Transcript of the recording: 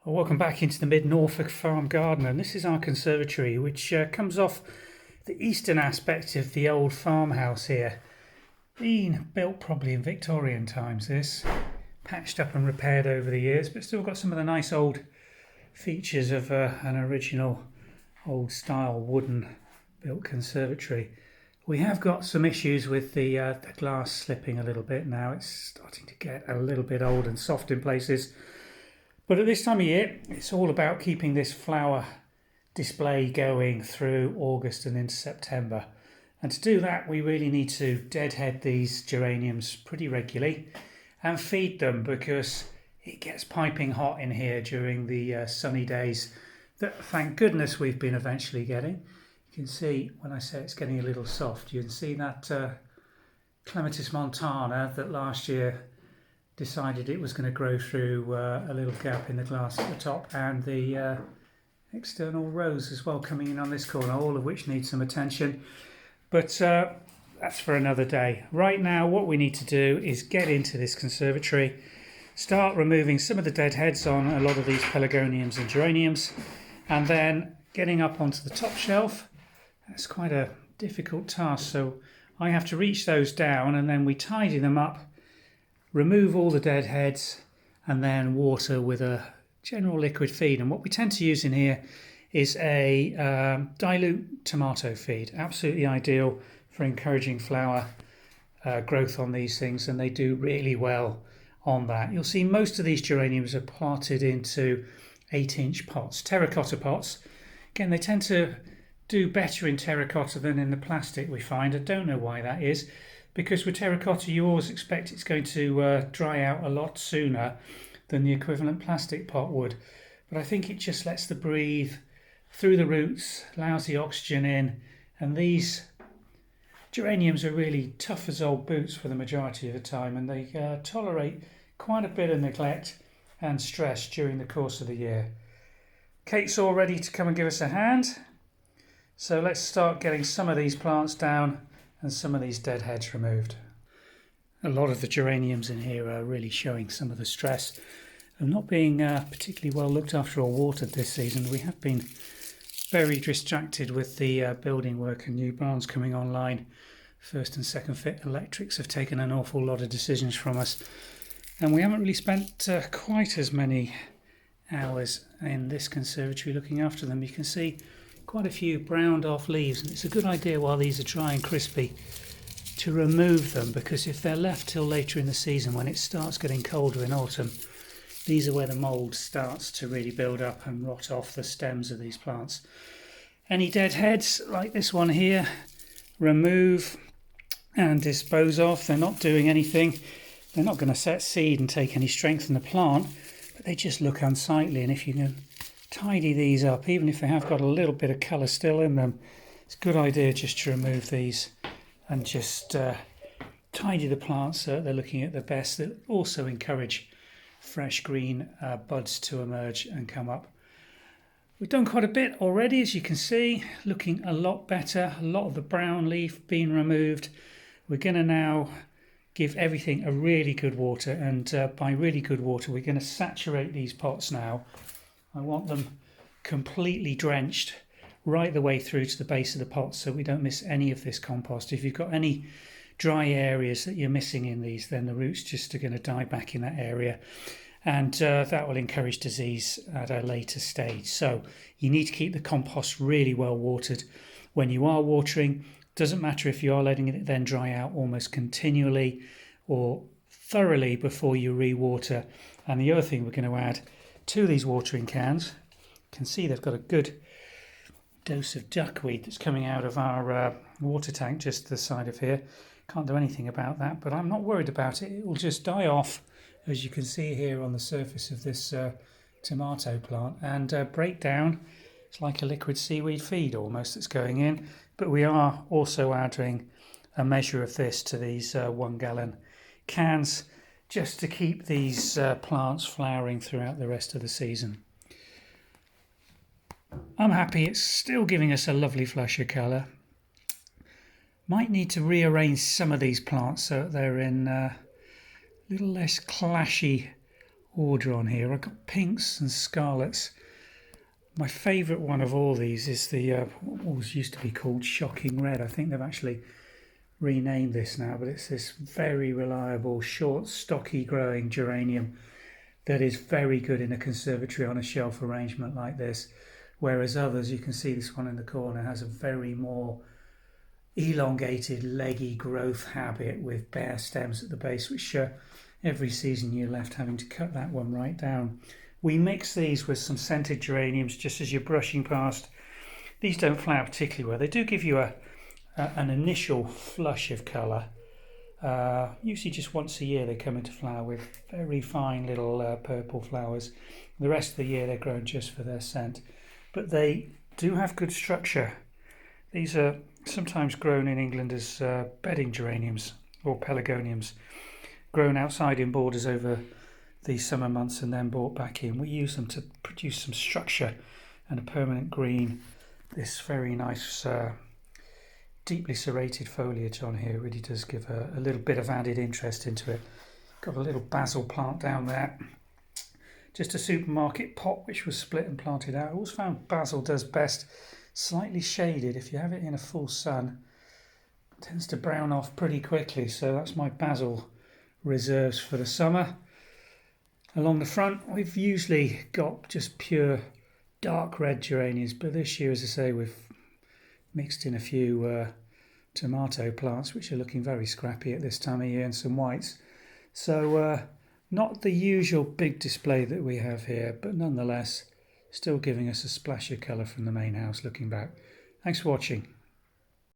Well, welcome back into the mid-Norfolk farm garden, and this is our conservatory, which comes off the eastern aspect of the old farmhouse here. Been built probably in Victorian times, this. Patched up and repaired over the years, but still got some of the nice old features of an original old style wooden built conservatory. We have got some issues with the glass slipping a little bit now. It's starting to get a little bit old and soft in places. But at this time of year, it's all about keeping this flower display going through August and into September. And to do that, we really need to deadhead these geraniums pretty regularly and feed them, because it gets piping hot in here during the sunny days that, thank goodness, we've been eventually getting. You can see when I say it's getting a little soft, you can see that Clematis montana that last year decided it was going to grow through a little gap in the glass at the top, and the external rose as well coming in on this corner, all of which need some attention. But that's for another day. Right now what we need to do is get into this conservatory, start removing some of the dead heads on a lot of these pelargoniums and geraniums, and then getting up onto the top shelf. That's quite a difficult task, so I have to reach those down, and then we tidy them up, remove all the dead heads, and then water with a general liquid feed. And what we tend to use in here is a dilute tomato feed. Absolutely ideal for encouraging flower growth on these things, and they do really well on that. You'll see most of these geraniums are potted into 8-inch pots, terracotta pots. Again, they tend to do better in terracotta than in the plastic, we find. I don't know why that is, because with terracotta you always expect it's going to dry out a lot sooner than the equivalent plastic pot would. But I think it just lets the breathe through the roots, allows the oxygen in, and these geraniums are really tough as old boots for the majority of the time, and they tolerate quite a bit of neglect and stress during the course of the year. Kate's all ready to come and give us a hand, so let's start getting some of these plants down and some of these dead heads removed. A lot of the geraniums in here are really showing some of the stress of not being particularly well looked after or watered this season. We have been very distracted with the building work and new barns coming online. First and second fit electrics have taken an awful lot of decisions from us, and we haven't really spent quite as many hours in this conservatory looking after them. You can see quite a few browned off leaves, and it's a good idea while these are dry and crispy to remove them, because if they're left till later in the season when it starts getting colder in autumn, these are where the mould starts to really build up and rot off the stems of these plants. Any dead heads like this one here, remove and dispose of. They're not doing anything. They're not going to set seed and take any strength in the plant, but they just look unsightly. And if you can tidy these up, even if they have got a little bit of colour still in them, it's a good idea just to remove these and just tidy the plants so that they're looking at their best. They'll also encourage fresh green buds to emerge and come up. We've done quite a bit already, as you can see, looking a lot better. A lot of the brown leaf being removed. We're going to now give everything a really good water, and by really good water we're going to saturate these pots now. I want them completely drenched right the way through to the base of the pot, so we don't miss any of this compost. If you've got any dry areas that you're missing in these, then the roots just are going to die back in that area, and that will encourage disease at a later stage. So you need to keep the compost really well watered when you are watering. Doesn't matter if you are letting it then dry out almost continually or thoroughly before you re-water. And the other thing we're going to add to these watering cans, you can see they've got a good dose of duckweed that's coming out of our water tank just to the side of here. Can't do anything about that, but I'm not worried about it. It will just die off, as you can see here on the surface of this tomato plant, and break down. It's like a liquid seaweed feed almost that's going in, but we are also adding a measure of this to these 1 gallon cans, just to keep these plants flowering throughout the rest of the season. I'm happy it's still giving us a lovely flush of colour. Might need to rearrange some of these plants so that they're in a little less clashy order on here. I've got pinks and scarlets. My favourite one of all these is the what was used to be called Shocking Red. I think they've actually renamed this now, but it's this very reliable, short, stocky growing geranium that is very good in a conservatory on a shelf arrangement like this, whereas others, you can see this one in the corner, has a very more elongated, leggy growth habit with bare stems at the base, which every season you're left having to cut that one right down. We mix these with some scented geraniums just as you're brushing past. These don't flower particularly well. They do give you an initial flush of colour. Usually just once a year they come into flower with very fine little purple flowers. The rest of the year they're grown just for their scent. But they do have good structure. These are sometimes grown in England as bedding geraniums or pelargoniums, grown outside in borders over the summer months and then brought back in. We use them to produce some structure and a permanent green. This very nice deeply serrated foliage on here really does give a little bit of added interest into it. Got a little basil plant down there, just a supermarket pot which was split and planted out. I always found basil does best slightly shaded. If you have it in a full sun, it tends to brown off pretty quickly, so that's my basil reserves for the summer. Along the front we've usually got just pure dark red geraniums, but this year, as I say, we've mixed in a few tomato plants which are looking very scrappy at this time of year, and some whites. So not the usual big display that we have here, but nonetheless still giving us a splash of colour from the main house looking back. Thanks for watching.